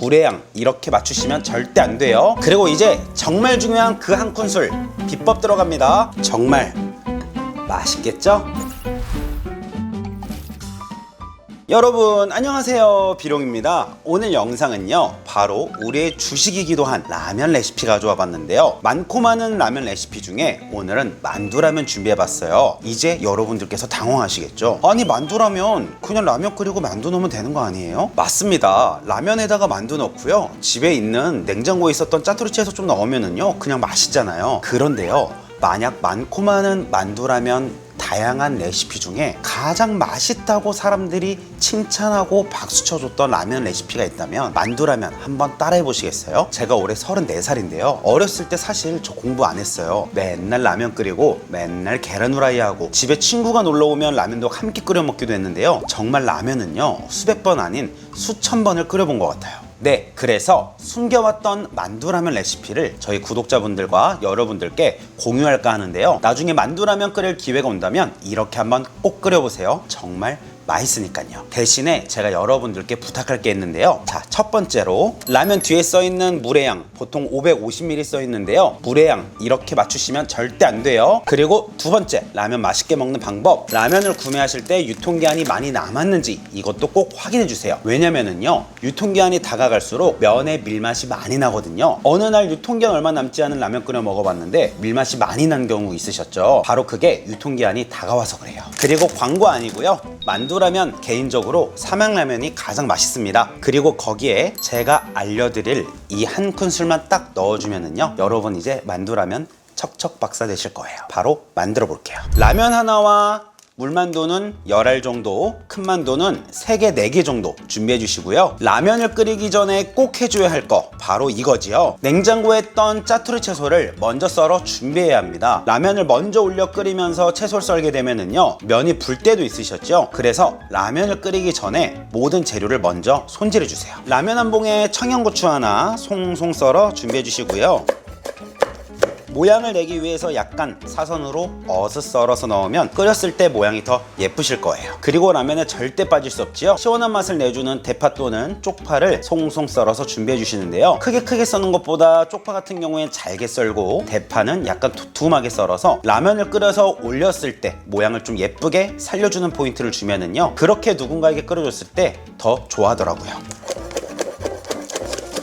물의 양 이렇게 맞추시면 절대 안 돼요. 그리고 이제 정말 중요한 그 한 큰술 비법 들어갑니다. 정말 맛있겠죠? 여러분 안녕하세요, 비룡입니다. 오늘 영상은요 바로 우리의 주식이기도 한 라면 레시피 가져와 봤는데요. 많고 많은 라면 레시피 중에 오늘은 만두라면 준비해 봤어요. 이제 여러분들께서 당황하시겠죠? 아니 만두라면 그냥 라면 끓이고 만두 넣으면 되는 거 아니에요? 맞습니다. 라면에다가 만두 넣고요, 집에 있는 냉장고에 있었던 짜투리 채소 좀 넣으면은요 그냥 맛있잖아요. 그런데요, 만약 많고 많은 만두라면 다양한 레시피 중에 가장 맛있다고 사람들이 칭찬하고 박수 쳐줬던 라면 레시피가 있다면 만두라면 한번 따라해 보시겠어요? 제가 올해 34살인데요 어렸을 때 사실 저 공부 안 했어요. 맨날 라면 끓이고 맨날 계란 후라이 하고 집에 친구가 놀러 오면 라면도 함께 끓여 먹기도 했는데요, 정말 라면은요 수백 번 아닌 수천 번을 끓여본 것 같아요. 네, 그래서 숨겨왔던 만두라면 레시피를 저희 구독자분들과 여러분들께 공유할까 하는데요, 나중에 만두라면 끓일 기회가 온다면 이렇게 한번 꼭 끓여보세요. 정말 맛있으니까요. 대신에 제가 여러분들께 부탁할 게 있는데요, 자, 첫 번째로 라면 뒤에 써있는 물의 양 보통 550ml 써있는데요, 물의 양 이렇게 맞추시면 절대 안 돼요. 그리고 두 번째, 라면 맛있게 먹는 방법, 라면을 구매하실 때 유통기한이 많이 남았는지 이것도 꼭 확인해 주세요. 왜냐면은요 유통기한이 다가갈수록 면에 밀맛이 많이 나거든요. 어느 날 유통기한 얼마 남지 않은 라면 끓여 먹어봤는데 밀맛이 많이 난 경우 있으셨죠? 바로 그게 유통기한이 다가와서 그래요. 그리고 광고 아니고요, 만두라면 개인적으로 삼양라면이 가장 맛있습니다. 그리고 거기에 제가 알려드릴 이 한 큰술만 딱 넣어주면은요 여러분 이제 만두라면 척척 박사 되실 거예요. 바로 만들어 볼게요. 라면 하나와 물만두는 10알 정도, 큰 만두는 3개, 4개 정도 준비해 주시고요. 라면을 끓이기 전에 꼭 해줘야 할 거 바로 이거지요. 냉장고에 있던 짜투리 채소를 먼저 썰어 준비해야 합니다. 라면을 먼저 올려 끓이면서 채소를 썰게 되면은요 면이 불 때도 있으셨죠? 그래서 라면을 끓이기 전에 모든 재료를 먼저 손질해 주세요. 라면 한 봉에 청양고추 하나 송송 썰어 준비해 주시고요. 모양을 내기 위해서 약간 사선으로 어슷 썰어서 넣으면 끓였을 때 모양이 더 예쁘실 거예요. 그리고 라면에 절대 빠질 수 없지요, 시원한 맛을 내주는 대파 또는 쪽파를 송송 썰어서 준비해 주시는데요, 크게 써는 것보다 쪽파 같은 경우엔 잘게 썰고 대파는 약간 두툼하게 썰어서 라면을 끓여서 올렸을 때 모양을 좀 예쁘게 살려주는 포인트를 주면은요 그렇게 누군가에게 끓여줬을 때 더 좋아하더라고요.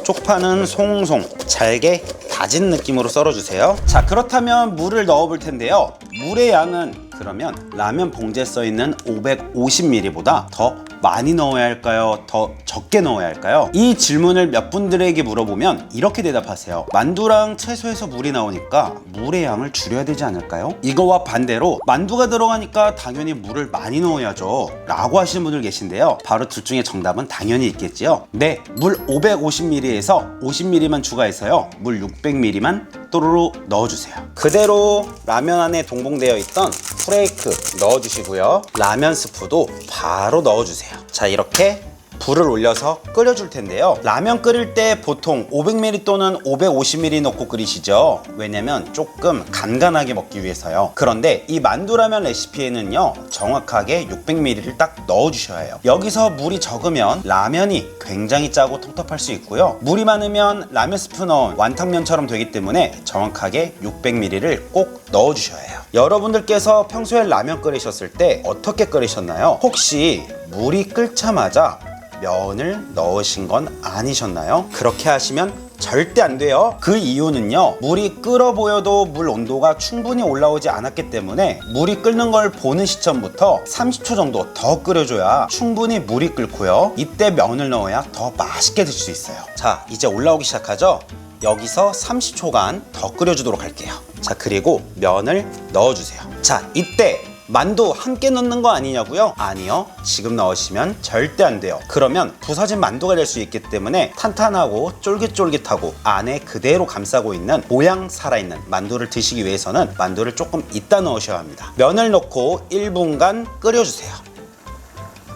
쪽파는 송송 잘게 다진 느낌으로 썰어주세요. 자, 그렇다면 물을 넣어 볼 텐데요, 물의 양은 그러면 라면 봉지에 써있는 550ml보다 더 많이 넣어야 할까요? 더 적게 넣어야 할까요? 이 질문을 몇 분들에게 물어보면 이렇게 대답하세요. 만두랑 채소에서 물이 나오니까 물의 양을 줄여야 되지 않을까요? 이거와 반대로 만두가 들어가니까 당연히 물을 많이 넣어야죠 라고 하시는 분들 계신데요, 바로 둘 중에 정답은 당연히 있겠지요. 네, 물 550ml에서 50ml만 추가해서요 물 600ml만 또르르 넣어주세요. 그대로 라면 안에 동봉되어 있던 프레이크 넣어주시고요, 라면 스프도 바로 넣어주세요. 자, 이렇게 불을 올려서 끓여줄 텐데요, 라면 끓일 때 보통 500ml 또는 550ml 넣고 끓이시죠. 왜냐면 조금 간간하게 먹기 위해서요. 그런데 이 만두라면 레시피에는요 정확하게 600ml를 딱 넣어주셔야 해요. 여기서 물이 적으면 라면이 굉장히 짜고 텁텁할 수 있고요, 물이 많으면 라면 스프 넣은 완탕면처럼 되기 때문에 정확하게 600ml를 꼭 넣어주셔야 해요. 여러분들께서 평소에 라면 끓이셨을 때 어떻게 끓이셨나요? 혹시 물이 끓자마자 면을 넣으신 건 아니셨나요? 그렇게 하시면 절대 안 돼요. 그 이유는요, 물이 끓어 보여도 물 온도가 충분히 올라오지 않았기 때문에 물이 끓는 걸 보는 시점부터 30초 정도 더 끓여줘야 충분히 물이 끓고요, 이때 면을 넣어야 더 맛있게 드실 수 있어요. 자, 이제 올라오기 시작하죠? 여기서 30초간 더 끓여주도록 할게요. 자, 그리고 면을 넣어주세요. 자, 이때 만두 함께 넣는 거 아니냐고요? 아니요, 지금 넣으시면 절대 안 돼요. 그러면 부서진 만두가 될 수 있기 때문에 탄탄하고 쫄깃쫄깃하고 안에 그대로 감싸고 있는 모양 살아있는 만두를 드시기 위해서는 만두를 조금 이따 넣으셔야 합니다. 면을 넣고 1분간 끓여주세요.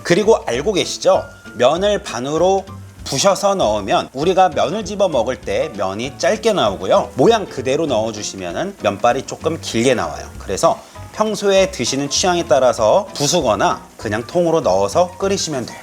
그리고 알고 계시죠? 면을 반으로 부셔서 넣으면 우리가 면을 집어 먹을 때 면이 짧게 나오고요, 모양 그대로 넣어주시면 면발이 조금 길게 나와요. 그래서 평소에 드시는 취향에 따라서 부수거나 그냥 통으로 넣어서 끓이시면 돼요.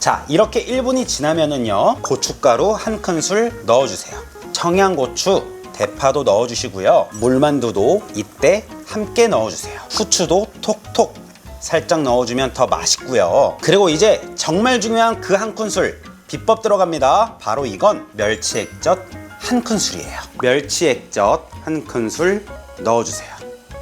자, 이렇게 1분이 지나면은요, 고춧가루 한 큰술 넣어주세요. 청양고추, 대파도 넣어주시고요. 물만두도 이때 함께 넣어주세요. 후추도 톡톡 살짝 넣어주면 더 맛있고요. 그리고 이제 정말 중요한 그 한 큰술, 비법 들어갑니다. 바로 이건 멸치액젓 한 큰술이에요. 멸치액젓 한 큰술 넣어주세요.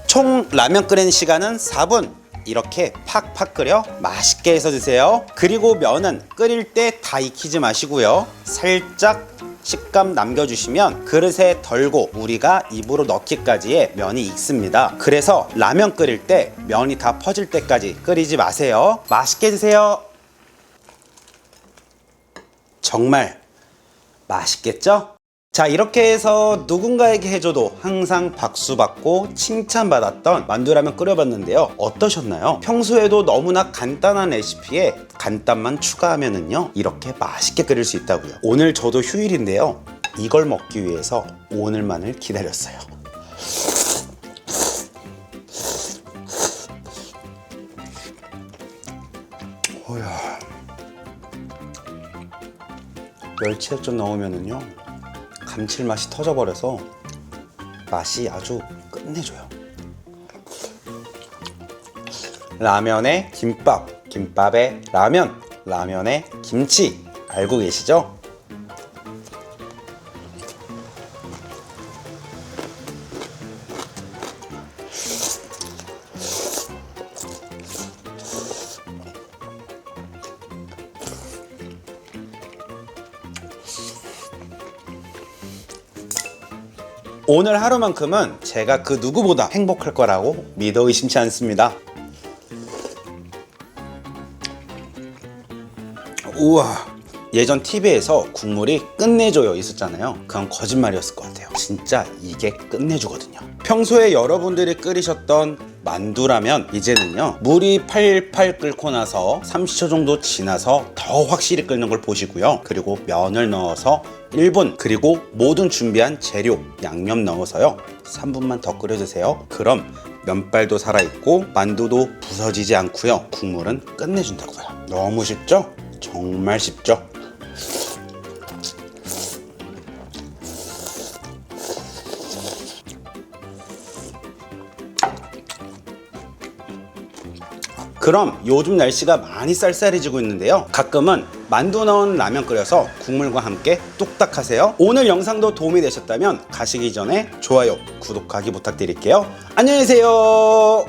총 라면 끓이는 시간은 4분. 이렇게 팍팍 끓여 맛있게 해서 드세요. 그리고 면은 끓일 때 다 익히지 마시고요. 살짝 식감 남겨주시면 그릇에 덜고 우리가 입으로 넣기까지의 면이 익습니다. 그래서 라면 끓일 때 면이 다 퍼질 때까지 끓이지 마세요. 맛있게 드세요. 정말 맛있겠죠? 자, 이렇게 해서 누군가에게 해줘도 항상 박수받고 칭찬받았던 만두라면 끓여봤는데요. 어떠셨나요? 평소에도 너무나 간단한 레시피에 간단만 추가하면은요, 이렇게 맛있게 끓일 수 있다고요. 오늘 저도 휴일인데요, 이걸 먹기 위해서 오늘만을 기다렸어요. 오야. 멸치액젓 넣으면은요, 감칠맛이 터져버려서 맛이 아주 끝내줘요. 라면에 김밥, 김밥에 라면, 라면에 김치, 알고 계시죠? 오늘 하루만큼은 제가 그 누구보다 행복할 거라고 믿어 의심치 않습니다. 우와, 예전 TV에서 국물이 끝내줘요 있었잖아요. 그건 거짓말이었을 것 같아요. 진짜 이게 끝내주거든요. 평소에 여러분들이 끓이셨던 만두라면 이제는요, 물이 팔팔 끓고 나서 30초 정도 지나서 더 확실히 끓는 걸 보시고요. 그리고 면을 넣어서 1분, 그리고 모든 준비한 재료, 양념 넣어서요 3분만 더 끓여주세요. 그럼 면발도 살아있고 만두도 부서지지 않고요, 국물은 끝내준다고요. 너무 쉽죠? 정말 쉽죠? 그럼 요즘 날씨가 많이 쌀쌀해지고 있는데요, 가끔은 만두 넣은 라면 끓여서 국물과 함께 뚝딱 하세요. 오늘 영상도 도움이 되셨다면 가시기 전에 좋아요, 구독하기 부탁드릴게요. 안녕히 계세요.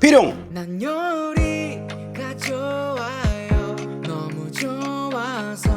비룡. 난 요리가 좋아요. 너무 좋아서